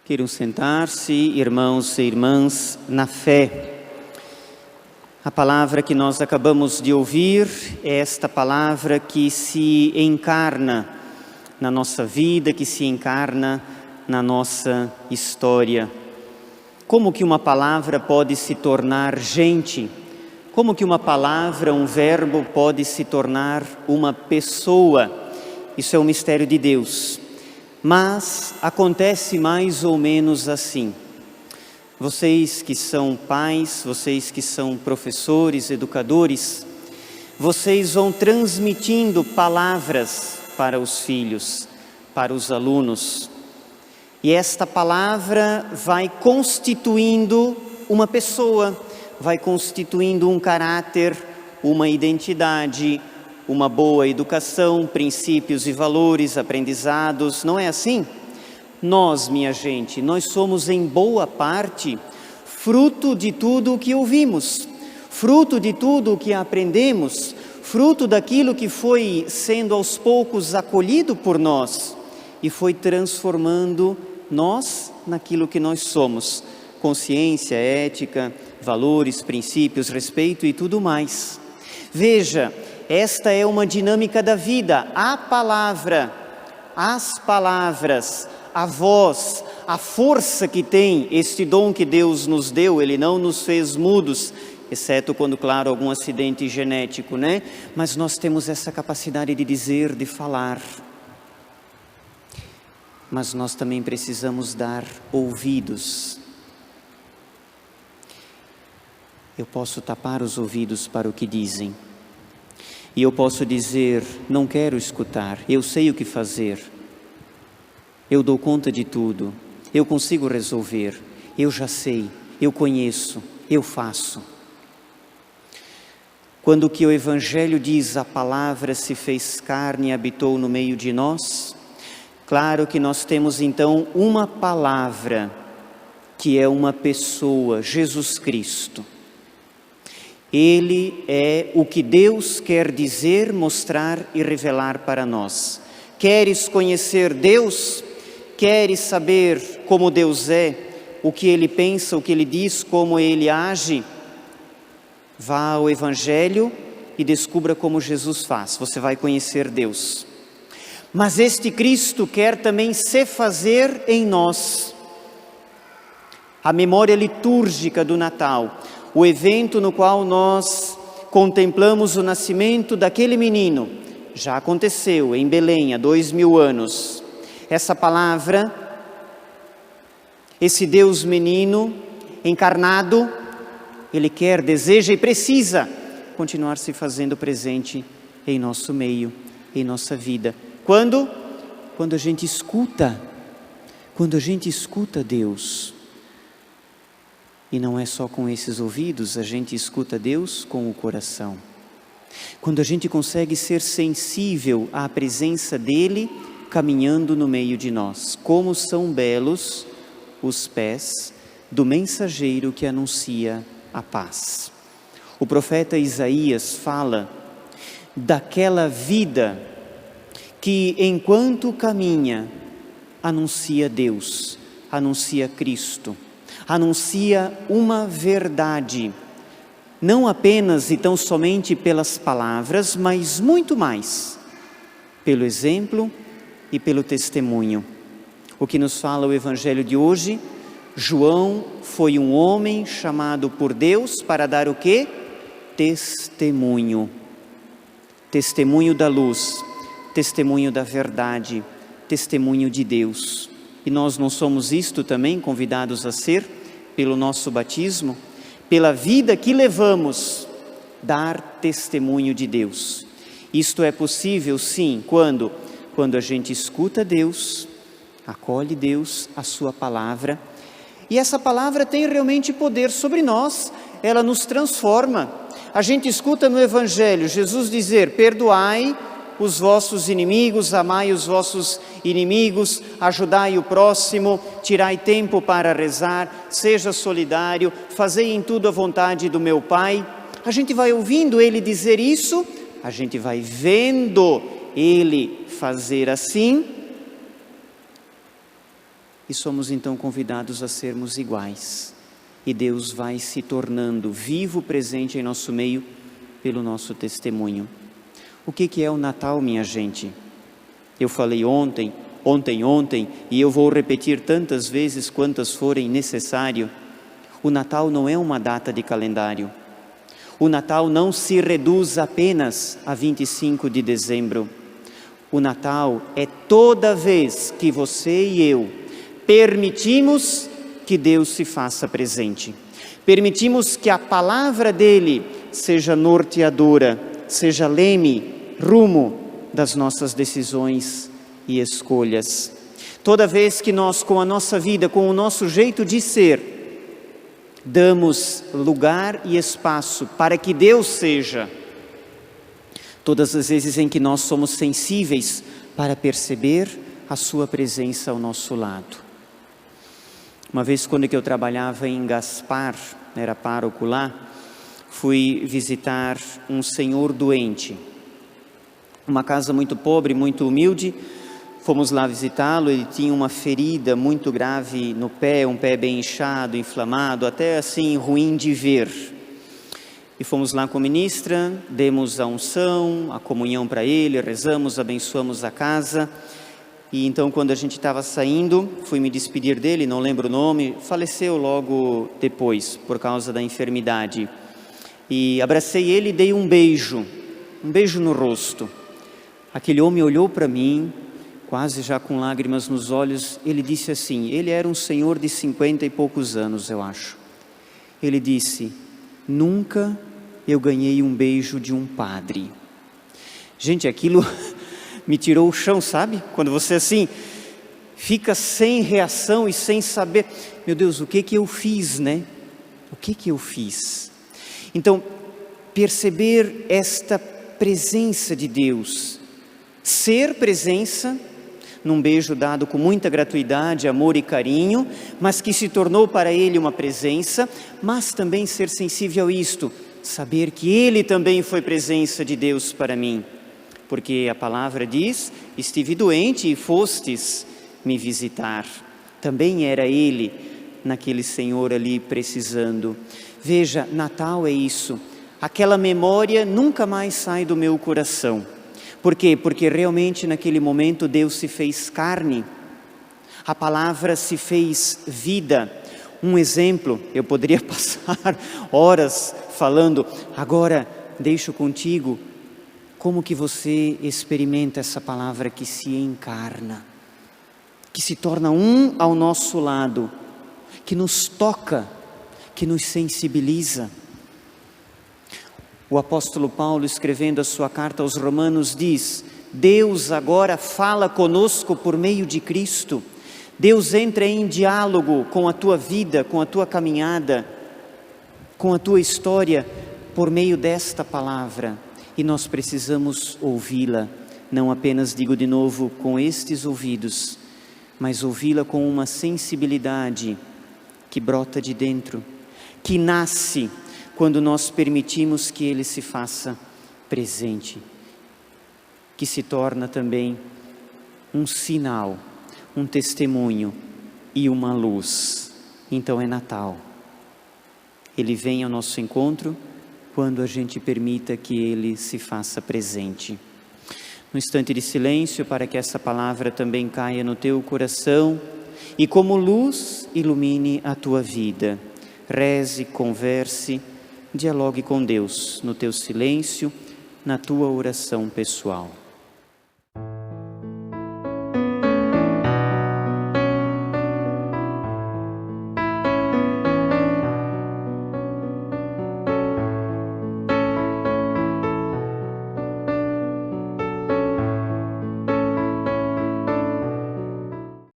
Queiram sentar-se, irmãos e irmãs, na fé. A palavra que nós acabamos de ouvir é esta palavra que se encarna na nossa vida, que se encarna na nossa história. Como que uma palavra pode se tornar gente? Como que uma palavra, um verbo pode se tornar uma pessoa? Isso é um mistério de Deus. Mas acontece mais ou menos assim. Vocês que são pais, vocês que são professores, educadores, vocês vão transmitindo palavras para os filhos, para os alunos. E esta palavra vai constituindo uma pessoa, vai constituindo um caráter, uma identidade, uma boa educação, princípios e valores, aprendizados, não é assim? Nós, minha gente, nós somos em boa parte fruto de tudo o que ouvimos, fruto de tudo o que aprendemos, fruto daquilo que foi sendo aos poucos acolhido por nós e foi transformando nós naquilo que nós somos, consciência, ética, valores, princípios, respeito e tudo mais. Veja, esta é uma dinâmica da vida. A palavra, as palavras, a voz, a força que tem este dom que Deus nos deu, Ele não nos fez mudos, exceto quando, claro, algum acidente genético, né? Mas nós temos essa capacidade de dizer, de falar. Mas nós também precisamos dar ouvidos. Eu posso tapar os ouvidos para o que dizem. E eu posso dizer, não quero escutar, eu sei o que fazer. Eu dou conta de tudo, eu consigo resolver, eu já sei, eu conheço, eu faço. Quando o que o Evangelho diz, a palavra se fez carne e habitou no meio de nós, claro que nós temos então uma palavra, que é uma pessoa, Jesus Cristo. Ele é o que Deus quer dizer, mostrar e revelar para nós. Queres conhecer Deus? Queres saber como Deus é? O que Ele pensa, o que Ele diz, como Ele age? Vá ao Evangelho e descubra como Jesus faz. Você vai conhecer Deus. Mas este Cristo quer também se fazer em nós. A memória litúrgica do Natal, o evento no qual nós contemplamos o nascimento daquele menino, já aconteceu em Belém há 2000 anos. Essa palavra, esse Deus menino encarnado, Ele quer, deseja e precisa continuar se fazendo presente em nosso meio, em nossa vida. Quando? Quando a gente escuta Deus. E não é só com esses ouvidos, a gente escuta Deus com o coração. Quando a gente consegue ser sensível à presença dEle, caminhando no meio de nós. Como são belos os pés do mensageiro que anuncia a paz. O profeta Isaías fala daquela vida que enquanto caminha, anuncia Deus, anuncia Cristo. Anuncia uma verdade, não apenas e tão somente pelas palavras, mas muito mais, pelo exemplo e pelo testemunho. O que nos fala o Evangelho de hoje, João foi um homem chamado por Deus para dar o quê? Testemunho. Testemunho da luz, testemunho da verdade, testemunho de Deus. E nós não somos isto também convidados a ser, pelo nosso batismo, pela vida que levamos, dar testemunho de Deus. Isto é possível, sim, quando a gente escuta Deus, acolhe Deus, a sua palavra, e essa palavra tem realmente poder sobre nós, ela nos transforma. A gente escuta no Evangelho Jesus dizer, perdoai os vossos inimigos, amai os vossos inimigos, ajudai o próximo, tirai tempo para rezar, seja solidário, fazei em tudo a vontade do meu Pai. A gente vai ouvindo Ele dizer isso, a gente vai vendo Ele fazer assim, e somos então convidados a sermos iguais. E Deus vai se tornando vivo, presente em nosso meio pelo nosso testemunho. O que é o Natal, minha gente? Eu falei ontem, e eu vou repetir tantas vezes quantas forem necessário. O Natal não é uma data de calendário. O Natal não se reduz apenas a 25 de dezembro. O Natal é toda vez que você e eu permitimos que Deus se faça presente. Permitimos que a palavra dele seja norteadora, seja leme, rumo das nossas decisões e escolhas. Toda vez que nós, com a nossa vida, com o nosso jeito de ser, damos lugar e espaço para que Deus seja, todas as vezes em que nós somos sensíveis para perceber a sua presença ao nosso lado. Uma vez, quando eu trabalhava em Gaspar, era pároco lá, fui visitar um senhor doente, uma casa muito pobre, muito humilde. Fomos lá visitá-lo, ele tinha uma ferida muito grave no pé, um pé bem inchado, inflamado, até assim ruim de ver. E fomos lá com a ministra, demos a unção, a comunhão para ele, rezamos, abençoamos a casa. E então, quando a gente estava saindo, fui me despedir dele, não lembro o nome, faleceu logo depois, por causa da enfermidade. E abracei ele e dei um beijo no rosto. Aquele homem olhou para mim, quase já com lágrimas nos olhos. Ele disse assim, ele era um senhor de 50 e poucos anos, eu acho. Ele disse, nunca eu ganhei um beijo de um padre. Gente, aquilo me tirou o chão, sabe? Quando você assim, fica sem reação e sem saber, meu Deus, o que eu fiz, né? O que eu fiz? Então, perceber esta presença de Deus, ser presença, num beijo dado com muita gratuidade, amor e carinho, mas que se tornou para ele uma presença, mas também ser sensível a isto, saber que ele também foi presença de Deus para mim. Porque a palavra diz, estive doente e fostes me visitar. Também era ele, naquele senhor ali precisando. Veja, Natal é isso, aquela memória nunca mais sai do meu coração. Por quê? Porque realmente naquele momento Deus se fez carne, a palavra se fez vida. Um exemplo, eu poderia passar horas falando, agora deixo contigo como que você experimenta essa palavra que se encarna, que se torna um ao nosso lado, que nos toca, que nos sensibiliza. O apóstolo Paulo, escrevendo a sua carta aos Romanos, diz, Deus agora fala conosco por meio de Cristo. Deus entra em diálogo com a tua vida, com a tua caminhada, com a tua história, por meio desta palavra. E nós precisamos ouvi-la, não apenas, digo de novo, com estes ouvidos, mas ouvi-la com uma sensibilidade que brota de dentro, que nasce quando nós permitimos que Ele se faça presente, que se torna também um sinal, um testemunho e uma luz. Então é Natal. Ele vem ao nosso encontro quando a gente permita que Ele se faça presente. Um instante de silêncio para que essa palavra também caia no teu coração e como luz ilumine a tua vida. Reze, converse, dialogue com Deus no teu silêncio, na tua oração pessoal.